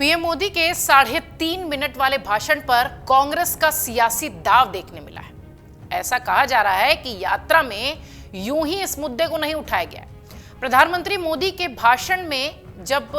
PM Modi के 3.5 minute वाले भाषण पर कांग्रेस का सियासी दांव देखने मिला है। ऐसा कहा जा रहा है कि यात्रा में यूं ही इस मुद्दे को नहीं उठाया गया। प्रधानमंत्री मोदी के भाषण में जब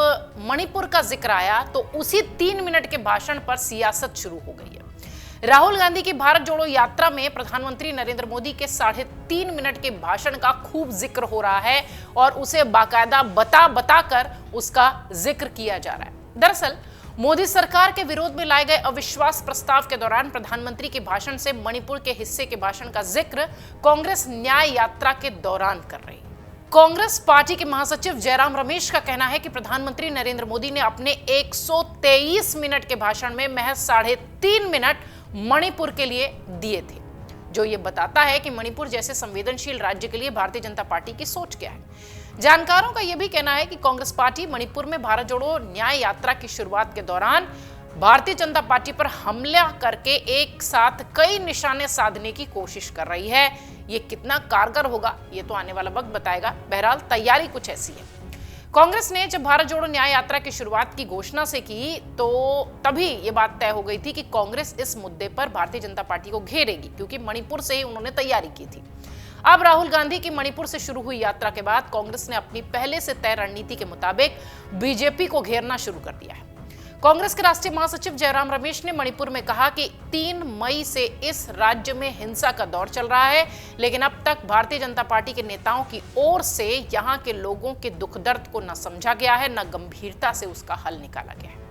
मणिपुर का जिक्र आया तो उसी 3 मिनट के भाषण पर सियासत शुरू हो गई है। राहुल गांधी की भारत जोड़ो यात्रा में प्रधानमंत्री नरेंद्र मोदी के 3.5 मिनट के भाषण का खूब जिक्र हो रहा है और उसे बाकायदा बता कर उसका जिक्र किया जा रहा है। दरअसल मोदी सरकार के विरोध में लाए गए अविश्वास प्रस्ताव के दौरान प्रधानमंत्री के भाषण से मणिपुर के हिस्से के भाषण का जिक्र कांग्रेस न्याय यात्रा के दौरान कर रही है। कांग्रेस पार्टी के महासचिव जयराम रमेश का कहना है कि प्रधानमंत्री नरेंद्र मोदी ने अपने 123 मिनट के भाषण में महज 3.5 मिनट मणिपुर के लिए दिए थे, जो ये बताता है कि मणिपुर जैसे संवेदनशील राज्य के लिए भारतीय जनता पार्टी की सोच क्या है। जानकारों का यह भी कहना है कि कांग्रेस पार्टी मणिपुर में भारत जोड़ो न्याय यात्रा की शुरुआत के दौरान भारतीय जनता पार्टी पर हमला करके एक साथ कई निशाने साधने की कोशिश कर रही है। ये कितना कारगर होगा ये तो आने वाला वक्त बताएगा। बहरहाल तैयारी कुछ ऐसी है। कांग्रेस ने जब भारत जोड़ो न्याय यात्रा की शुरुआत की घोषणा से की तो तभी ये बात तय हो गई थी कि कांग्रेस इस मुद्दे पर भारतीय जनता पार्टी को घेरेगी, क्योंकि मणिपुर से ही उन्होंने तैयारी की थी। अब राहुल गांधी की मणिपुर से शुरू हुई यात्रा के बाद कांग्रेस ने अपनी पहले से तय रणनीति के मुताबिक बीजेपी को घेरना शुरू कर दिया है। कांग्रेस के राष्ट्रीय महासचिव जयराम रमेश ने मणिपुर में कहा कि 3 मई से इस राज्य में हिंसा का दौर चल रहा है, लेकिन अब तक भारतीय जनता पार्टी के नेताओं की ओर से यहां के लोगों के दुख दर्द को न समझा गया है, न गंभीरता से उसका हल निकाला गया है।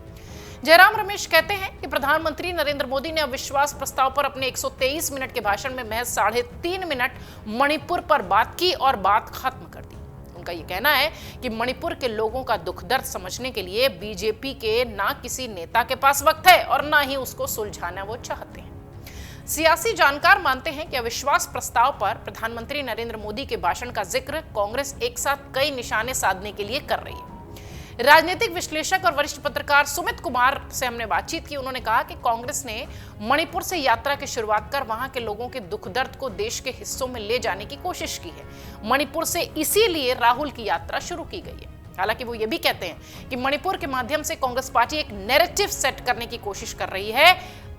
जयराम रमेश कहते हैं कि प्रधानमंत्री नरेंद्र मोदी ने अविश्वास प्रस्ताव पर अपने 123 मिनट के भाषण में महज 3.5 मिनट मणिपुर पर बात की और बात खत्म कर दी। उनका यह कहना है कि मणिपुर के लोगों का दुख दर्द समझने के लिए बीजेपी के ना किसी नेता के पास वक्त है और ना ही उसको सुलझाना वो चाहते हैं। सियासी जानकार मानते हैं कि अविश्वास प्रस्ताव पर प्रधानमंत्री नरेंद्र मोदी के भाषण का जिक्र कांग्रेस एक साथ कई निशाने साधने के लिए कर रही है। राजनीतिक विश्लेषक और वरिष्ठ पत्रकार सुमित कुमार से हमने बातचीत की। उन्होंने कहा कि कांग्रेस ने मणिपुर से यात्रा की शुरुआत कर वहां के लोगों के दुख दर्द को देश के हिस्सों में ले जाने की कोशिश की है। मणिपुर से इसीलिए राहुल की यात्रा शुरू की गई है। हालांकि वो ये भी कहते हैं कि मणिपुर के माध्यम से कांग्रेस पार्टी एक नैरेटिव सेट करने की कोशिश कर रही है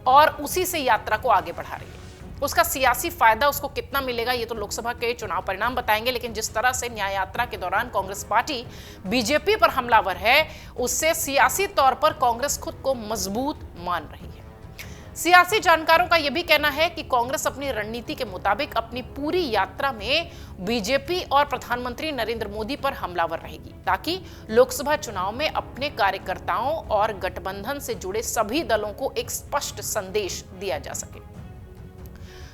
और उसी से यात्रा को आगे बढ़ा रही है। उसका सियासी फायदा उसको कितना मिलेगा ये तो लोकसभा के चुनाव परिणाम बताएंगे, लेकिन जिस तरह से न्याय यात्रा के दौरान कांग्रेस पार्टी बीजेपी पर हमलावर है, उससे सियासी तौर पर कांग्रेस खुद को मजबूत मान रही है। सियासी जानकारों का यह भी कहना है कि कांग्रेस अपनी रणनीति के मुताबिक अपनी पूरी यात्रा में बीजेपी और प्रधानमंत्री नरेंद्र मोदी पर हमलावर रहेगी, ताकि लोकसभा चुनाव में अपने कार्यकर्ताओं और गठबंधन से जुड़े सभी दलों को एक स्पष्ट संदेश दिया जा सके।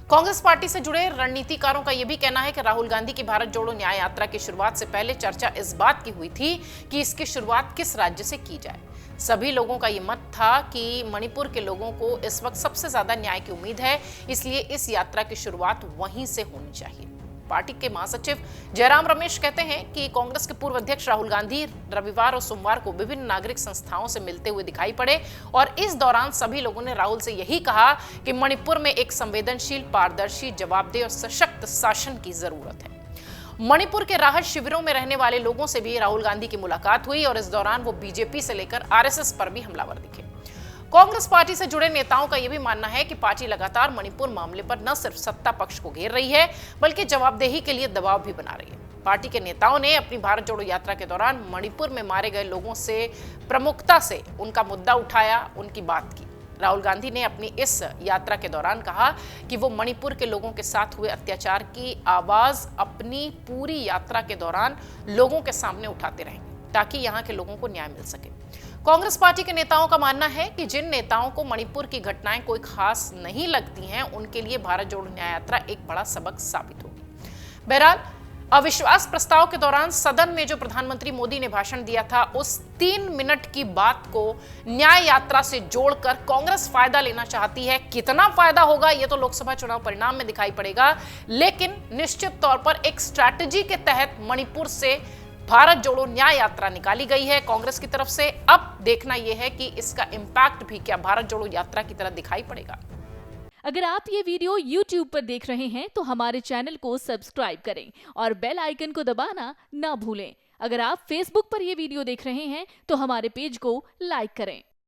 कांग्रेस पार्टी से जुड़े रणनीतिकारों का यह भी कहना है कि राहुल गांधी की भारत जोड़ो न्याय यात्रा की शुरुआत से पहले चर्चा इस बात की हुई थी कि इसकी शुरुआत किस राज्य से की जाए। सभी लोगों का यह मत था कि मणिपुर के लोगों को इस वक्त सबसे ज्यादा न्याय की उम्मीद है, इसलिए इस यात्रा की शुरुआत वहीं से होनी चाहिए। पार्टी के महासचिव जयराम रमेश कहते हैं कि कांग्रेस के पूर्व अध्यक्ष राहुल गांधी रविवार और सोमवार को विभिन्न नागरिक संस्थाओं से मिलते हुए दिखाई पड़े और इस दौरान सभी लोगों ने राहुल से यही कहा कि मणिपुर में एक संवेदनशील, पारदर्शी, जवाबदेह और सशक्त शासन की जरूरत है। मणिपुर के राहत शिविरों में रहने वाले लोगों से भी राहुल गांधी की मुलाकात हुई और इस दौरान वो बीजेपी से लेकर आरएसएस पर भी हमलावर दिखे। कांग्रेस पार्टी से जुड़े नेताओं का यह भी मानना है कि पार्टी लगातार मणिपुर मामले पर न सिर्फ सत्ता पक्ष को घेर रही है, बल्कि जवाबदेही के लिए दबाव भी बना रही है। पार्टी के नेताओं ने अपनी भारत जोड़ो यात्रा के दौरान मणिपुर में मारे गए लोगों से प्रमुखता से उनका मुद्दा उठाया, उनकी बात की। राहुल गांधी ने अपनी इस यात्रा के दौरान कहा कि वो मणिपुर के लोगों के साथ हुए अत्याचार की आवाज अपनी पूरी यात्रा के दौरान लोगों के सामने उठाते रहेंगे, ताकि यहाँ के लोगों को न्याय मिल सके। कांग्रेस पार्टी के नेताओं का मानना है कि जिन नेताओं को मणिपुर की घटनाएं कोई खास नहीं लगती हैं, उनके लिए भारत जोड़ो न्याय यात्रा एक बड़ा सबक साबित होगी। बहरहाल अविश्वास प्रस्ताव के दौरान सदन में जो प्रधानमंत्री मोदी ने भाषण दिया था, उस 3 मिनट की बात को न्याय यात्रा से जोड़कर कांग्रेस फायदा लेना चाहती है। कितना फायदा होगा ये तो लोकसभा चुनाव परिणाम में दिखाई पड़ेगा, लेकिन निश्चित तौर पर एक स्ट्रैटेजी के तहत मणिपुर से भारत जोड़ो न्याय यात्रा निकाली गई है कांग्रेस की तरफ से। अब देखना यह है कि इसका इंपैक्ट भी क्या भारत जोड़ो यात्रा की तरह दिखाई पड़ेगा। अगर आप ये वीडियो YouTube पर देख रहे हैं तो हमारे चैनल को सब्सक्राइब करें और बेल आइकन को दबाना ना भूलें। अगर आप Facebook पर यह वीडियो देख रहे हैं तो हमारे पेज को लाइक करें।